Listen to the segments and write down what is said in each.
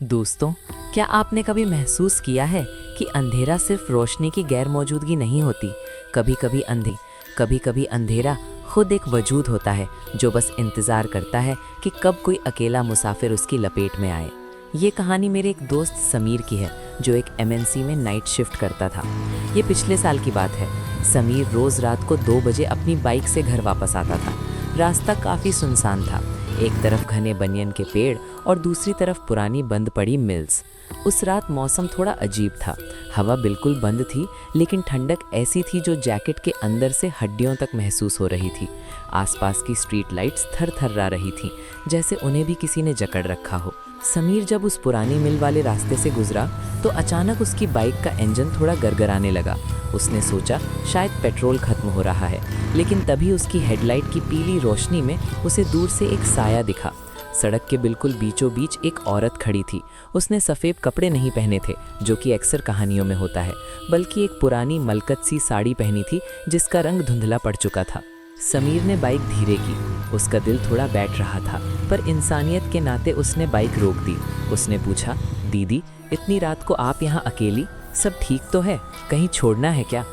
दोस्तों, क्या आपने कभी महसूस किया है कि अंधेरा सिर्फ रोशनी की गैर मौजूदगी नहीं होती। कभी कभी अंधेरा खुद एक वजूद होता है जो बस इंतज़ार करता है कि कब कोई अकेला मुसाफिर उसकी लपेट में आए। ये कहानी मेरे एक दोस्त समीर की है जो एक एमएनसी में नाइट शिफ्ट करता था। ये पिछले साल की बात है। समीर रोज़ रात को 2 बजे अपनी बाइक से घर वापस आता था। रास्ता काफ़ी सुनसान था। एक तरफ घने बनियन के पेड़ और दूसरी तरफ पुरानी बंद पड़ी मिल्स। उस रात मौसम थोड़ा अजीब था। हवा बिल्कुल बंद थी, लेकिन ठंडक ऐसी थी जो जैकेट के अंदर से हड्डियों तक महसूस हो रही थी। आसपास की स्ट्रीट लाइट्स थरथरा रही थीं, जैसे उन्हें भी किसी ने जकड़ रखा हो। समीर जब उस पुरानी मिल वाले रास्ते से गुजरा तो अचानक उसकी बाइक का इंजन थोड़ा गरगराने लगा। उसने सोचा शायद पेट्रोल खत्म हो रहा है, लेकिन तभी उसकी हेडलाइट की पीली रोशनी में उसे दूर से एक साया दिखा। सड़क के बिल्कुल बीचों बीच एक औरत खड़ी थी। उसने सफ़ेद कपड़े नहीं पहने थे, जो कि अक्सर कहानियों में होता है, बल्कि एक पुरानी मलकत सी साड़ी पहनी थी जिसका रंग धुंधला पड़ चुका था। समीर ने बाइक धीरे की। उसका दिल थोड़ा बैठ रहा था, पर इंसानियत के नाते उसने बाइक रोक दी। उसने पूछा, दीदी, इतनी रात को आप यहाँ अकेली? सब ठीक तो है? कहीं छोड़ना है क्या?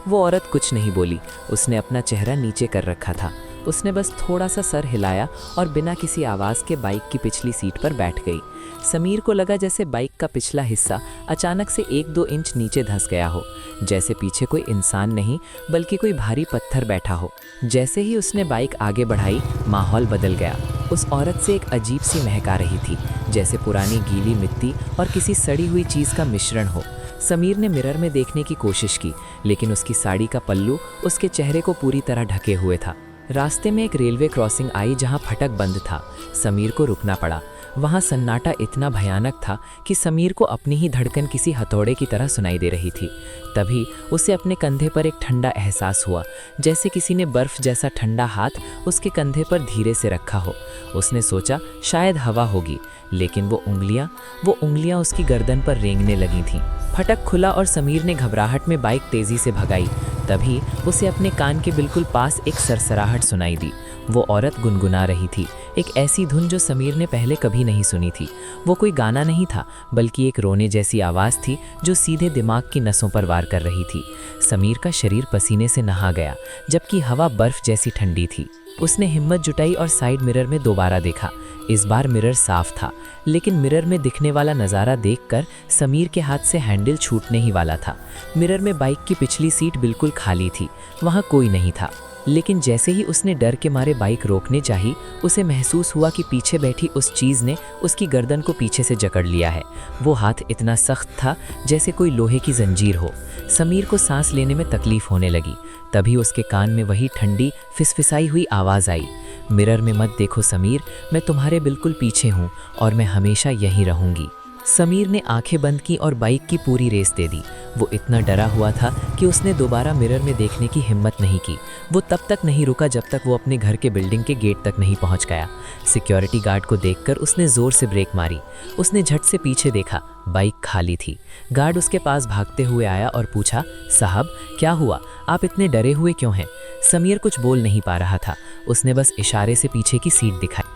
वो औरत कुछ नहीं बोली। उसने अपना चेहरा नीचे कर रखा था। उसने बस थोड़ा सा सर हिलाया और बिना किसी आवाज़ के बाइक की पिछली सीट पर बैठ गई। समीर को लगा जैसे बाइक का पिछला हिस्सा अचानक से 1-2 इंच नीचे धंस गया हो, जैसे पीछे कोई इंसान नहीं बल्कि कोई भारी पत्थर बैठा हो। जैसे ही उसने बाइक आगे बढ़ाई, माहौल बदल गया। उस औरत से एक अजीब सी महक आ रही थी, जैसे पुरानी गीली मिट्टी और किसी सड़ी हुई चीज़ का मिश्रण हो। समीर ने मिरर में देखने की कोशिश की, लेकिन उसकी साड़ी का पल्लू उसके चेहरे को पूरी तरह ढके हुए था। रास्ते में एक रेलवे क्रॉसिंग आई जहां फटक बंद था। समीर को रुकना पड़ा। वहां सन्नाटा इतना भयानक था कि समीर को अपनी ही धड़कन किसी हथौड़े की तरह सुनाई दे रही थी। तभी उसे अपने कंधे पर एक ठंडा एहसास हुआ, जैसे किसी ने बर्फ जैसा ठंडा हाथ उसके कंधे पर धीरे से रखा हो। उसने सोचा शायद हवा होगी, लेकिन वो उंगलियां उसकी गर्दन पर रेंगने लगी थीं। फटक खुला और समीर ने घबराहट में बाइक तेजी से भगाई। तभी उसे अपने कान के बिल्कुल पास एक सरसराहट सुनाई दी। वो औरत गुनगुना रही थी, एक ऐसी धुन जो समीर ने पहले कभी नहीं सुनी थी। वो कोई गाना नहीं था, बल्कि एक रोने जैसी आवाज़ थी जो सीधे दिमाग की नसों पर वार कर रही थी। समीर का शरीर पसीने से नहा गया, जबकि हवा बर्फ जैसी ठंडी थी। उसने हिम्मत जुटाई और साइड मिरर में दोबारा देखा। इस बार मिरर साफ था, लेकिन मिरर में दिखने वाला नज़ारा देखकर समीर के हाथ से हैंडल छूटने ही वाला था। मिरर में बाइक की पिछली सीट बिल्कुल खाली थी, वहाँ कोई नहीं था। लेकिन जैसे ही उसने डर के मारे बाइक रोकने चाही, उसे महसूस हुआ कि पीछे बैठी उस चीज़ ने उसकी गर्दन को पीछे से जकड़ लिया है। वो हाथ इतना सख्त था जैसे कोई लोहे की जंजीर हो। समीर को सांस लेने में तकलीफ होने लगी। तभी उसके कान में वही ठंडी फिसफिसाई हुई आवाज़ आई, मिरर में मत देखो समीर, मैं तुम्हारे बिल्कुल पीछे हूँ और मैं हमेशा यहीं रहूँगी। समीर ने आंखें बंद की और बाइक की पूरी रेस दे दी। वो इतना डरा हुआ था कि उसने दोबारा मिरर में देखने की हिम्मत नहीं की। वो तब तक नहीं रुका जब तक वो अपने घर के बिल्डिंग के गेट तक नहीं पहुंच गया। सिक्योरिटी गार्ड को देखकर उसने ज़ोर से ब्रेक मारी। उसने झट से पीछे देखा, बाइक खाली थी। गार्ड उसके पास भागते हुए आया और पूछा, साहब क्या हुआ, आप इतने डरे हुए क्यों हैं? समीर कुछ बोल नहीं पा रहा था। उसने बस इशारे से पीछे की सीट दिखाई।